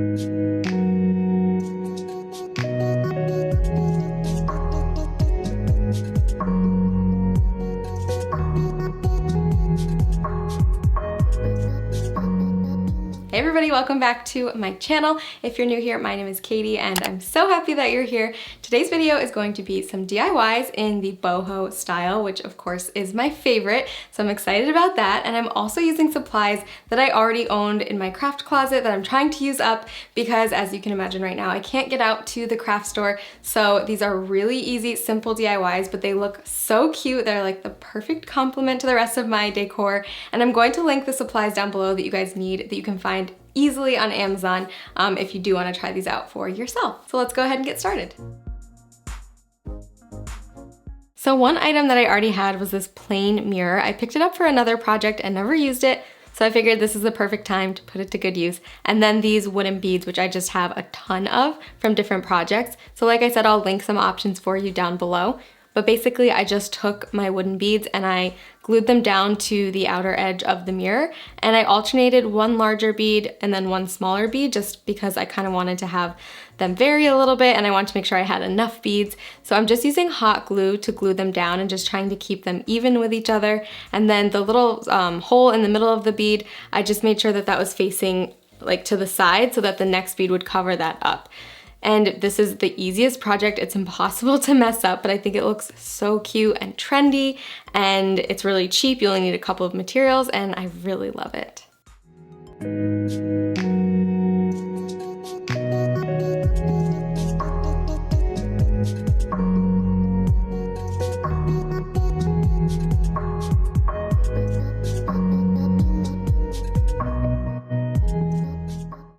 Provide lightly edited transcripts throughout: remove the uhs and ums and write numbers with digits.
Hey everybody, welcome back to my channel. If you're new here, my name is Katie and I'm so happy that you're here. Today's video is going to be some DIYs in the boho style, which of course is my favorite. So I'm excited about that. And I'm also using supplies that I already owned in my craft closet that I'm trying to use up because, as you can imagine right now, I can't get out to the craft store. So these are really easy, simple DIYs, but they look so cute. They're like the perfect complement to the rest of my decor. And I'm going to link the supplies down below that you guys need, that you can find easily on Amazon if you do want to try these out for yourself. So let's go ahead and get started. So one item that I already had was this plain mirror. I picked it up for another project and never used it, so I figured this is the perfect time to put it to good use. And then these wooden beads, which I just have a ton of from different projects. So like I said, I'll link some options for you down below. But basically I just took my wooden beads and I glued them down to the outer edge of the mirror, and I alternated one larger bead and then one smaller bead just because I kind of wanted to have them vary a little bit and I wanted to make sure I had enough beads. So I'm just using hot glue to glue them down and just trying to keep them even with each other. And then the little hole in the middle of the bead, I just made sure that that was facing like to the side so that the next bead would cover that up. And this is the easiest project. It's impossible to mess up, but I think it looks so cute and trendy, and it's really cheap. You only need a couple of materials, and I really love it.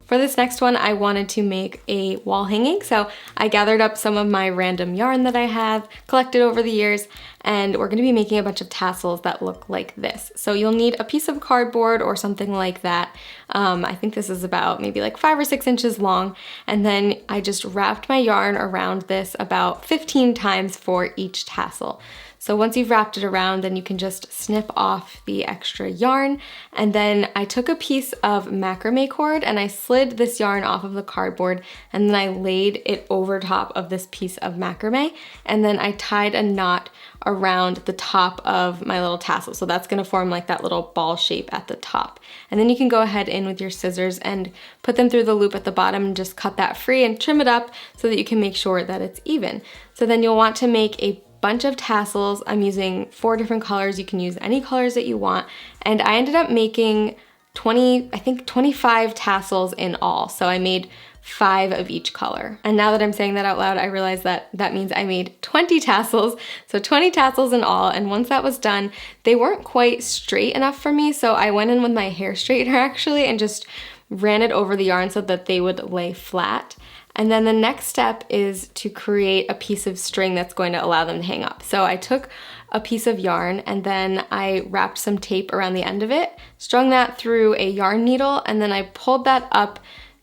For this next one, I wanted to make a wall hanging, so I gathered up some of my random yarn that I have collected over the years, and we're gonna be making a bunch of tassels that look like this. So you'll need a piece of cardboard or something like that. I think this is about maybe like 5 or 6 inches long, and then I just wrapped my yarn around this about 15 times for each tassel. So once you've wrapped it around, then you can just snip off the extra yarn. And then I took a piece of macrame cord and I slid this yarn off of the cardboard, and then I laid it over top of this piece of macrame. And then I tied a knot around the top of my little tassel. So that's gonna form like that little ball shape at the top. And then you can go ahead in with your scissors and put them through the loop at the bottom and just cut that free and trim it up so that you can make sure that it's even. So then you'll want to make a bunch of tassels. I'm using 4 different colors. You can use any colors that you want. And I ended up making 25 tassels in all. So I made 5 of each color. And now that I'm saying that out loud, I realize that that means I made 20 tassels. So 20 tassels in all. And once that was done, they weren't quite straight enough for me. So I went in with my hair straightener actually and just ran it over the yarn so that they would lay flat. And then the next step is to create a piece of string that's going to allow them to hang up. So I took a piece of yarn and then I wrapped some tape around the end of it, strung that through a yarn needle, and then I pulled that up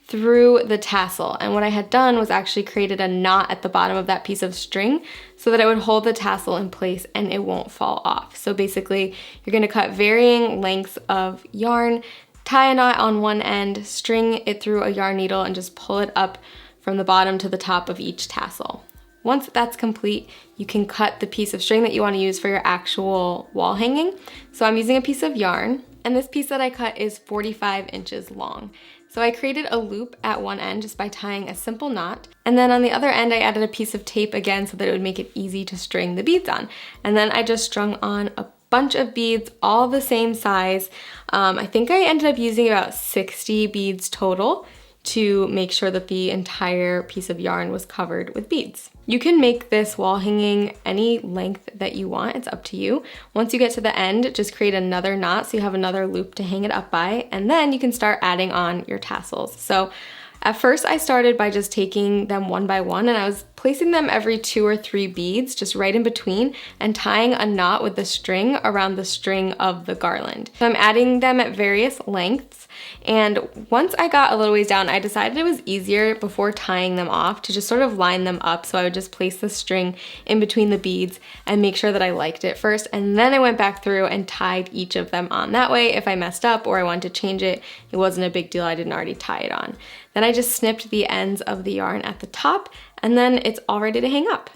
through the tassel. And what I had done was actually created a knot at the bottom of that piece of string so that it would hold the tassel in place and it won't fall off. So basically, you're gonna cut varying lengths of yarn, tie a knot on one end, string it through a yarn needle, and just pull it up from the bottom to the top of each tassel. Once that's complete, you can cut the piece of string that you want to use for your actual wall hanging. So I'm using a piece of yarn, and this piece that I cut is 45 inches long. So I created a loop at one end just by tying a simple knot, and then on the other end I added a piece of tape again so that it would make it easy to string the beads on. And then I just strung on a bunch of beads, all the same size. I think I ended up using about 60 beads total to make sure that the entire piece of yarn was covered with beads. You can make this wall hanging any length that you want, it's up to you. Once you get to the end, just create another knot so you have another loop to hang it up by, and then you can start adding on your tassels. So at first I started by just taking them one by one, and I was placing them every 2 or 3 beads, just right in between, and tying a knot with the string around the string of the garland. So I'm adding them at various lengths, and once I got a little ways down, I decided it was easier before tying them off to just sort of line them up. So I would just place the string in between the beads and make sure that I liked it first, and then I went back through and tied each of them on. That way, if I messed up or I wanted to change it, it wasn't a big deal, I didn't already tie it on. Then I just snipped the ends of the yarn at the top, and then it's all ready to hang up.